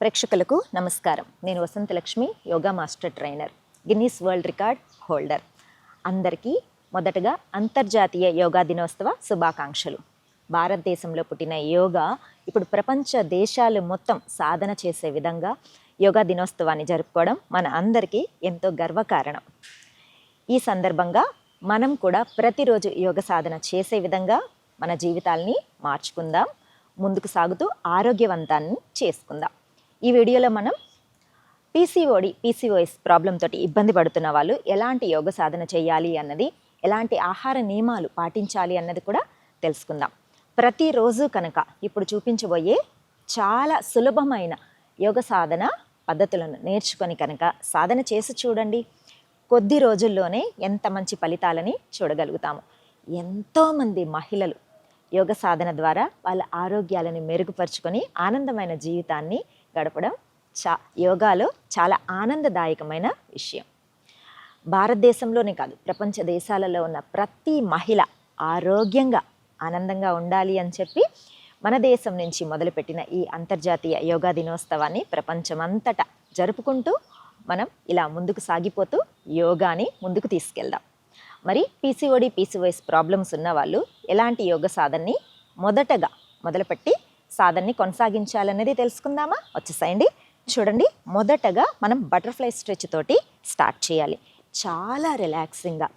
ప్రేక్షకులకు నమస్కారం. నేను Vasanthalakshmi, yoga master trainer, Guinness world record holder. అందరికీ మొదటగా అంతర్జాతీయ యోగా దినోత్సవ శుభాకాంక్షలు. భారతదేశంలో పుట్టిన యోగా ఇప్పుడు ప్రపంచ దేశాలు మొత్తం సాధన చేసే విధంగా యోగా దినోత్సవాన్ని జరుపుకోవడం మన అందరికీ ఎంతో గర్వకారణం. ఈ సందర్భంగా మనం కూడా ప్రతిరోజు యోగ సాధన చేసే విధంగా మన జీవితాల్ని మార్చుకుందాం, ముందుకు సాగుతూ ఆరోగ్యవంతాన్ని చేసుకుందాం. ఈ వీడియోలో మనం పీసీఓఎస్ ప్రాబ్లం తోటి ఇబ్బంది పడుతున్న వాళ్ళు ఎలాంటి యోగ సాధన చేయాలి అన్నది, ఎలాంటి ఆహార నియమాలు పాటించాలి అన్నది కూడా తెలుసుకుందాం. ప్రతిరోజు కనుక ఇప్పుడు చూపించబోయే చాలా సులభమైన యోగ సాధన పద్ధతులను నేర్చుకొని కనుక సాధన చేసి చూడండి. కొద్ది రోజుల్లోనే ఎంత మంచి ఫలితాలని చూడగలుగుతాము. ఎంతోమంది మహిళలు యోగ సాధన ద్వారా వాళ్ళ ఆరోగ్యాలను మెరుగుపరుచుకొని ఆనందమైన జీవితాన్ని గడపడం యోగాలో చాలా ఆనందదాయకమైన విషయం. భారతదేశంలోనే కాదు, ప్రపంచ దేశాలలో ఉన్న ప్రతి మహిళ ఆరోగ్యంగా ఆనందంగా ఉండాలి అని చెప్పి మన దేశం నుంచి మొదలుపెట్టిన ఈ అంతర్జాతీయ యోగా దినోత్సవాన్ని ప్రపంచమంతటా జరుపుకుంటూ మనం ఇలా ముందుకు సాగిపోతూ యోగాని ముందుకు తీసుకెళ్దాం. మరి పీసీఓఎస్ ప్రాబ్లమ్స్ ఉన్న వాళ్ళు ఎలాంటి యోగ సాధనని మొదటగా మొదలుపెట్టి సాధనని కొనసాగించాలనేది తెలుసుకుందామా? వచ్చేసేయండి. చూడండి, మొదటగా మనం బటర్ఫ్లై స్ట్రెచ్ తోటి స్టార్ట్ చేయాలి. చాలా రిలాక్సింగ్గా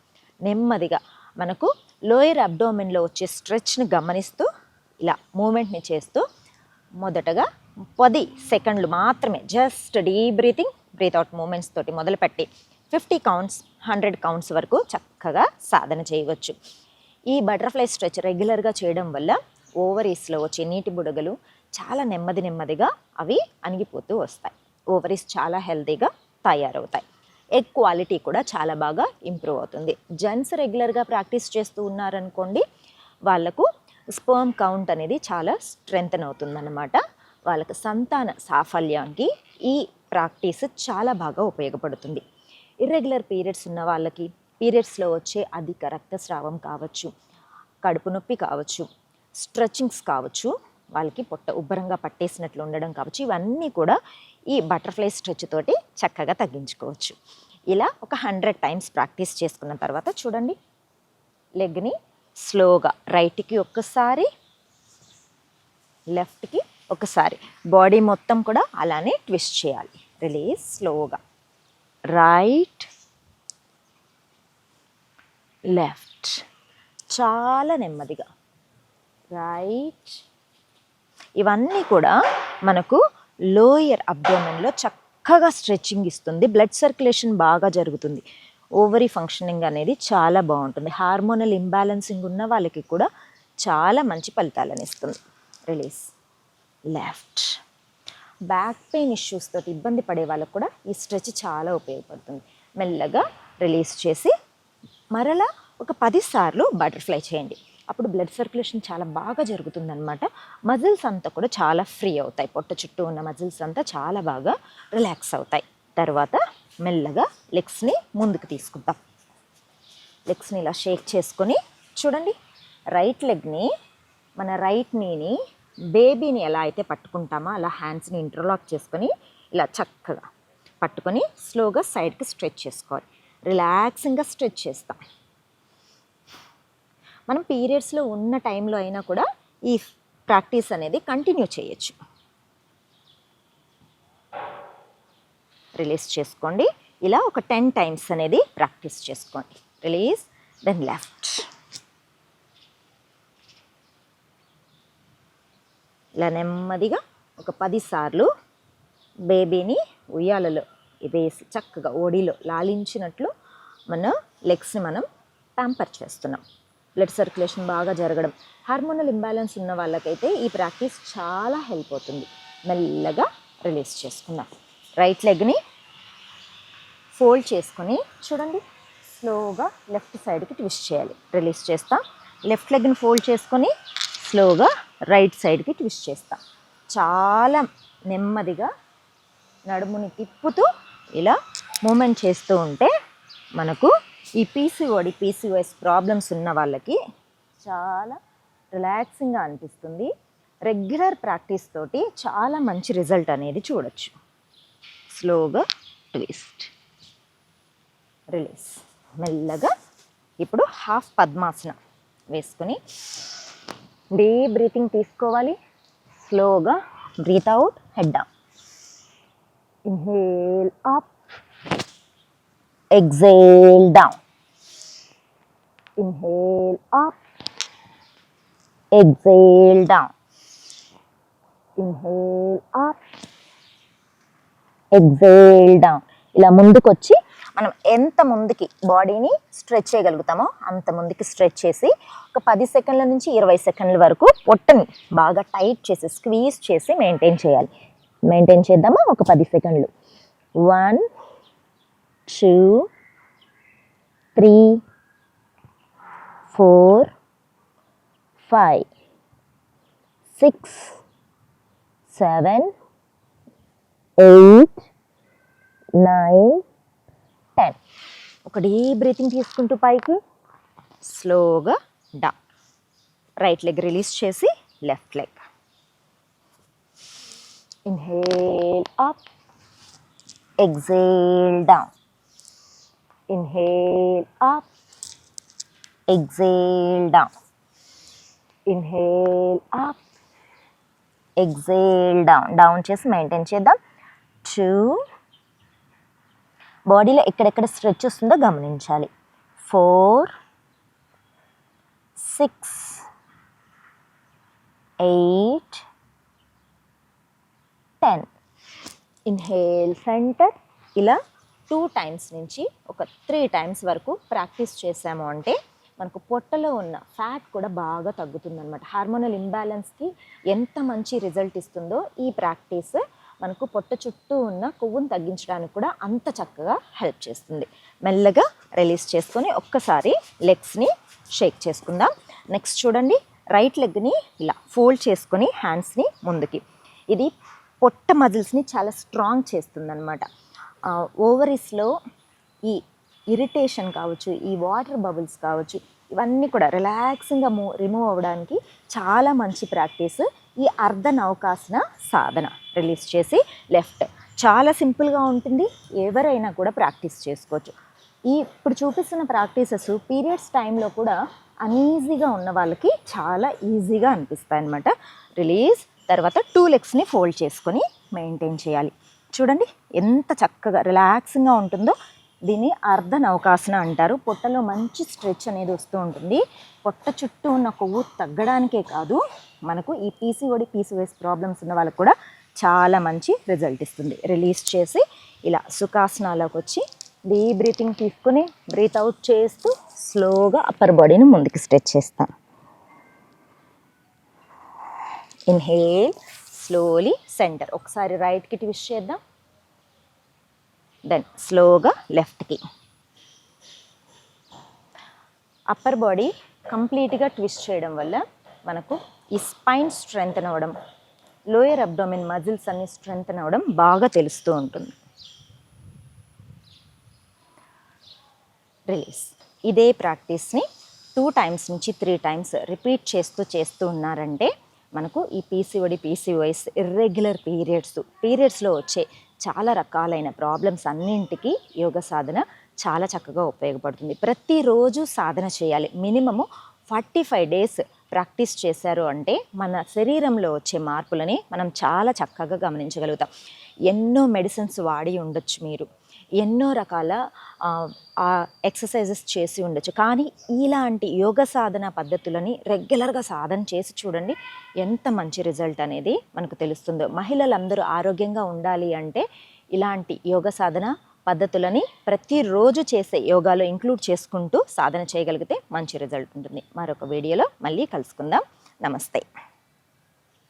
నెమ్మదిగా మనకు లోయర్ అబ్డోమెన్లో వచ్చే స్ట్రెచ్ని గమనిస్తూ ఇలా మూమెంట్ని చేస్తూ మొదటగా 10 సెకండ్లు మాత్రమే just deep breath out movements తోటి మొదలుపెట్టి 50 కౌంట్స్ 100 కౌంట్స్ వరకు చక్కగా సాధన చేయవచ్చు. ఈ బటర్ఫ్లై స్ట్రెచ్ రెగ్యులర్గా చేయడం వల్ల ఓవరీస్లో వచ్చే నీటి బుడగలు చాలా నెమ్మదిగా అవి అణిగిపోతూ వస్తాయి. ఓవరీస్ చాలా హెల్తీగా తయారవుతాయి. ఎగ్ క్వాలిటీ కూడా చాలా బాగా ఇంప్రూవ్ అవుతుంది. జెంట్స్ రెగ్యులర్గా ప్రాక్టీస్ చేస్తూ ఉన్నారనుకోండి, వాళ్ళకు స్పర్మ్ కౌంట్ అనేది చాలా స్ట్రెంగ్తన్ అవుతుందన్నమాట. వాళ్ళకు సంతాన సాఫల్యానికి ఈ ప్రాక్టీస్ చాలా బాగా ఉపయోగపడుతుంది. ఇర్రెగ్యులర్ పీరియడ్స్ ఉన్న వాళ్ళకి పీరియడ్స్లో వచ్చే అధిక రక్తస్రావం కావచ్చు, కడుపు నొప్పి కావచ్చు, స్ట్రెచ్చింగ్స్ కావచ్చు, వాళ్ళకి పొట్ట ఉబ్బరంగా పట్టేసినట్లు ఉండడం కావచ్చు, ఇవన్నీ కూడా ఈ బటర్ఫ్లై స్ట్రెచ్ తోటి చక్కగా తగ్గించుకోవచ్చు. ఇలా ఒక 100 టైమ్స్ ప్రాక్టీస్ చేసుకున్న తర్వాత చూడండి, లెగ్ని స్లోగా రైట్కి ఒక్కసారి, లెఫ్ట్కి ఒకసారి, బాడీ మొత్తం కూడా అలానే ట్విస్ట్ చేయాలి. రిలీజ్ స్లోగా, రైట్ లెఫ్ట్, చాలా నెమ్మదిగా, రైట్. ఇవన్నీ కూడా మనకు లోయర్ అబ్డోమెన్లో చక్కగా స్ట్రెచ్చింగ్ ఇస్తుంది. బ్లడ్ సర్క్యులేషన్ బాగా జరుగుతుంది. ఓవరీ ఫంక్షనింగ్ అనేది చాలా బాగుంటుంది. హార్మోనల్ ఇంబ్యాలెన్సింగ్ ఉన్న వాళ్ళకి కూడా చాలా మంచి ఫలితాలను ఇస్తుంది. Release left. Back pain issues తోటి ఇబ్బంది పడే వాళ్ళకు కూడా ఈ స్ట్రెచ్ చాలా ఉపయోగపడుతుంది. మెల్లగా రిలీజ్ చేసి మరలా ఒక 10 సార్లు బటర్ఫ్లై చేయండి. అప్పుడు బ్లడ్ సర్క్యులేషన్ చాలా బాగా జరుగుతుందన్నమాట. మజిల్స్ అంతా కూడా చాలా ఫ్రీ అవుతాయి. పొట్ట చుట్టూ ఉన్న మజిల్స్ అంతా చాలా బాగా రిలాక్స్ అవుతాయి. తర్వాత మెల్లగా లెగ్స్ని ముందుకు తీసుకుంటాం. లెగ్స్ని ఇలా షేక్ చేసుకొని చూడండి, రైట్ లెగ్ని, మన రైట్ నీని, బేబీని ఎలా అయితే పట్టుకుంటామో అలా హ్యాండ్స్ని ఇంటర్లాక్ చేసుకొని ఇలా చక్కగా పట్టుకొని స్లోగా సైడ్కి స్ట్రెచ్ చేసుకోవాలి. రిలాక్సింగ్గా స్ట్రెచ్ చేస్తాం. మనం పీరియడ్స్లో ఉన్న టైంలో అయినా కూడా ఈ ప్రాక్టీస్ అనేది కంటిన్యూ చేయొచ్చు. రిలీజ్ చేసుకోండి. ఇలా ఒక 10 టైమ్స్ అనేది ప్రాక్టీస్ చేసుకోండి. Release, then left. ఇలా నెమ్మదిగా ఒక 10 సార్లు బేబీని ఉయ్యాలలో వేసి చక్కగా ఓడిలో లాలించినట్లు మన లెగ్స్ని మనం ప్యాంపర్ చేస్తున్నాం. బ్లడ్ సర్క్యులేషన్ బాగా జరగడం, హార్మోనల్ ఇంబ్యాలెన్స్ ఉన్న వాళ్ళకైతే ఈ ప్రాక్టీస్ చాలా హెల్ప్ అవుతుంది. మెల్లగా రిలీజ్ చేసుకుందాం. రైట్ లెగ్ని ఫోల్డ్ చేసుకొని చూడండి, స్లోగా లెఫ్ట్ సైడ్కి ట్విస్ట్ చేయాలి. రిలీజ్ చేస్తాం. లెఫ్ట్ లెగ్ని ఫోల్డ్ చేసుకొని స్లోగా రైట్ సైడ్కి ట్విస్ట్ చేస్తాం. చాలా నెమ్మదిగా నడుముని తిప్పుతూ ఇలా మూమెంట్ చేస్తూ ఉంటే మనకు ఈ పీసీఓఎస్ ప్రాబ్లమ్స్ ఉన్న వాళ్ళకి చాలా రిలాక్సింగ్గా అనిపిస్తుంది. రెగ్యులర్ ప్రాక్టీస్ తోటి చాలా మంచి రిజల్ట్ అనేది చూడొచ్చు. స్లోగా ట్విస్ట్, రిలీజ్. మెల్లగా ఇప్పుడు హాఫ్ పద్మాసనం వేసుకుని డీప్ బ్రీతింగ్ తీసుకోవాలి. స్లోగా breath out, head down. Inhale up, exhale down. Inhale up, exhale down. Inhale up, exhale down. ఇలా ముందుకొచ్చి మనం ఎంత ముందుకి బాడీని స్ట్రెచ్ చేయగలుగుతామో అంత ముందుకి స్ట్రెచ్ చేసి ఒక 10 సెకండ్ల నుంచి 20 సెకండ్ల వరకు పొట్టని బాగా టైట్ చేసి స్క్వీజ్ చేసి మెయింటైన్ చేయాలి. మెయింటైన్ చేద్దామా ఒక 10 సెకండ్లు. 1 2 3 4 5 6 7 8 9 10. ఒక డీప్ బ్రీతింగ్ తీసుకుంటూ పైకి, స్లోగా డౌన్. రైట్ లెగ్ రిలీజ్ చేసి left leg. Inhale up, exhale down. Inhale up, exhale down. Inhale up, exhale down. Down చేసి మెయింటైన్ చేద్దాం. 2. బాడీలో ఎక్కడెక్కడ స్ట్రెచ్ వస్తుందో గమనించాలి. 4 6 8 10. Inhale centre. ఇలా 2 టైమ్స్ నుంచి ఒక 3 టైమ్స్ వరకు ప్రాక్టీస్ చేసాము అంటే మనకు పొట్టలో ఉన్న ఫ్యాట్ కూడా బాగా తగ్గుతుందన్నమాట. హార్మోనల్ ఇంబ్యాలెన్స్కి ఎంత మంచి రిజల్ట్ ఇస్తుందో ఈ ప్రాక్టీస్ మనకు పొట్ట చుట్టూ ఉన్న కొవ్వును తగ్గించడానికి కూడా అంత చక్కగా హెల్ప్ చేస్తుంది. మెల్లగా రిలీజ్ చేసుకొని ఒక్కసారి లెగ్స్ని షేక్ చేసుకుందాం. నెక్స్ట్ చూడండి, రైట్ లెగ్ని ఇలా ఫోల్డ్ చేసుకొని హ్యాండ్స్ని ముందుకి. ఇది పొట్ట మజిల్స్ని చాలా స్ట్రాంగ్ చేస్తుందన్నమాట. ఓవరీస్లో ఈ ఇరిటేషన్ కావచ్చు, ఈ వాటర్ బబుల్స్ కావచ్చు, ఇవన్నీ కూడా రిలాక్సింగ్గా రిమూవ్ అవ్వడానికి చాలా మంచి ప్రాక్టీస్ ఈ అర్ధ నౌకాసన సాధన. రిలీజ్ చేసి లెఫ్ట్. చాలా సింపుల్గా ఉంటుంది, ఎవరైనా కూడా ప్రాక్టీస్ చేసుకోవచ్చు. ఇప్పుడు చూపిస్తున్న ప్రాక్టీసెస్ పీరియడ్స్ టైంలో కూడా అన్ఈజీగా ఉన్న వాళ్ళకి చాలా ఈజీగా అనిపిస్తాయి అన్నమాట. రిలీజ్. తర్వాత 2 లెగ్స్ని ఫోల్డ్ చేసుకొని మెయింటైన్ చేయాలి. చూడండి ఎంత చక్కగా రిలాక్సింగ్గా ఉంటుందో. దీన్ని అర్ధ నౌకాసన అంటారు. పొట్టలో మంచి స్ట్రెచ్ అనేది వస్తూ ఉంటుంది. పొట్ట చుట్టూ ఉన్న కొవ్వు తగ్గడానికే కాదు, మనకు ఈ పీసీఓఎస్ ప్రాబ్లమ్స్ ఉన్న వాళ్ళకు కూడా చాలా మంచి రిజల్ట్ ఇస్తుంది. రిలీజ్ చేసి ఇలా సుఖాసనాలోకి వచ్చి డీప్ బ్రీతింగ్ తీసుకుని బ్రీత్ అవుట్ చేస్తూ స్లోగా అప్పర్ బాడీని ముందుకు స్ట్రెచ్ చేస్తాం. Inhale, slowly centre. ఒకసారి రైట్కి ట్విస్ట్ చేద్దాం. దెన్ స్లోగా లెఫ్ట్కి. అప్పర్ బాడీ కంప్లీట్గా ట్విస్ట్ చేయడం వల్ల మనకు ఈ స్పైన్ స్ట్రెంగ్తన్ అవ్వడం, లోయర్ అబ్డోమిన్ మజిల్స్ అన్ని స్ట్రెంగ్తన్ అవ్వడం బాగా తెలుస్తూ ఉంటుంది. రిలీజ్. ఇదే ప్రాక్టీస్ని 2 టైమ్స్ నుంచి 3 టైమ్స్ రిపీట్ చేస్తూ ఉన్నారంటే మనకు ఈ పీసీఓఎస్, ఇర్రెగ్యులర్ పీరియడ్స్లో వచ్చే చాలా రకాలైన ప్రాబ్లమ్స్ అన్నింటికి యోగ సాధన చాలా చక్కగా ఉపయోగపడుతుంది. ప్రతిరోజు సాధన చేయాలి. మినిమము 45 డేస్ ప్రాక్టీస్ చేశారు అంటే మన శరీరంలో వచ్చే మార్పులని మనం చాలా చక్కగా గమనించగలుగుతాం. ఎన్నో మెడిసిన్స్ వాడి ఉండొచ్చు, మీరు ఎన్నో రకాల ఎక్సర్సైజెస్ చేసి ఉండొచ్చు, కానీ ఇలాంటి యోగ సాధన పద్ధతులని రెగ్యులర్గా సాధన చేసి చూడండి ఎంత మంచి రిజల్ట్ అనేది మనకు తెలుస్తుందో. మహిళలందరూ ఆరోగ్యంగా ఉండాలి అంటే ఇలాంటి యోగ సాధన పద్ధతులని ప్రతిరోజు చేసే యోగాలో ఇంక్లూడ్ చేసుకుంటూ సాధన చేయగలిగితే మంచి రిజల్ట్ ఉంటుంది. మరొక వీడియోలో మళ్ళీ కలుసుకుందాం. నమస్తే.